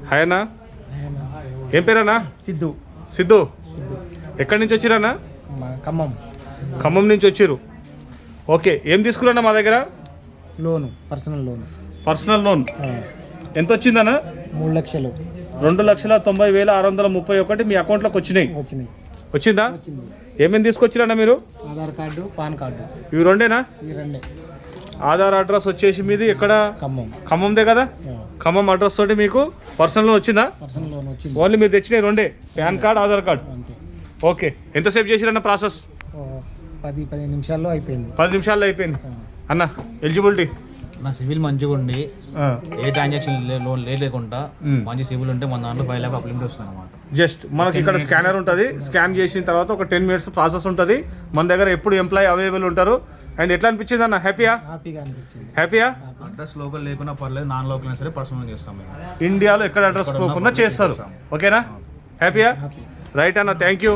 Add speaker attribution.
Speaker 1: Hi అన్న, ఏం పేరన్నా?
Speaker 2: సిద్ధు.
Speaker 1: సిద్ధు, ఎక్కడి నుంచి వచ్చిరన్నా?
Speaker 2: ఖమ్మం.
Speaker 1: ఖమ్మం నుంచి వచ్చిర్రు. ఓకే, ఏం తీసుకురన్నా మా దగ్గర?
Speaker 2: లోను, పర్సనల్ లోన్.
Speaker 1: పర్సనల్ లోన్ ఎంత వచ్చిందన్నా?
Speaker 2: 3 లక్షలు.
Speaker 1: 2,90,631 మీ అకౌంట్లోకి వచ్చినాయి. వచ్చిందా? ఏమేమి తీసుకొచ్చిరన్నా మీరు?
Speaker 2: Aadhaar card, pan card.
Speaker 1: ఇవి రెండేనా?
Speaker 2: ఈ రెండే.
Speaker 1: ఆధార్ అడ్రస్ వచ్చేసి మీది ఎక్కడ?
Speaker 2: ఖమ్మం.
Speaker 1: ఖమ్మందే కదా? ఖమ్మం అడ్రస్ తోటి మీకు పర్సనల్ లోన్ వచ్చిందా?
Speaker 2: పర్సనల్ లోన్ వచ్చింది.
Speaker 1: ఓన్లీ మీరు తెచ్చినాయి రెండే, పాన్ కార్డ్, ఆధార్ కార్డ్.
Speaker 2: అంతే.
Speaker 1: ఓకే, ఎంతసేపు చేసిరన్న ప్రాసెస్?
Speaker 2: 10 నిమిషాల్లో అయిపోయింది.
Speaker 1: 10 నిమిషాల్లో అయిపోయింది. అన్న ఎలిజిబిలిటీ?
Speaker 3: నా సివిల్ మంచిగా ఉండి ఏ ట్రాన్సాక్షన్ లోన్ లేకుండా మంచి సివిల్ ఉంటే మన దాంట్లో 5 లక్షలు అప్లిమెంట్ వస్తుంది అనమాట.
Speaker 1: జస్ట్ మనకి ఇక్కడ స్కానర్ ఉంటుంది, స్కాన్ చేసిన తర్వాత ఒక 10 మినిట్స్ ప్రాసెస్ ఉంటుంది. మన దగ్గర ఎప్పుడు ఎంప్లాయీ అవైలబుల్ ఉంటారు. అండ్ ఎట్లా అనిపించింది అన్న? హ్యాపీగా
Speaker 2: అనిపించింది.
Speaker 1: హ్యాపీయా?
Speaker 3: అడ్రస్ లోకల్ లేకున్నా పర్లేదు, నాన్ లోకల్ అయినా సరే పర్సనల్ చేస్తాం మేము.
Speaker 1: ఇండియాలో ఎక్కడ అడ్రస్ ప్రూఫ్ ఉన్నా చేస్తారు. ఓకేనా? హ్యాపీయా? రైట్ అన్న, థ్యాంక్ యూ.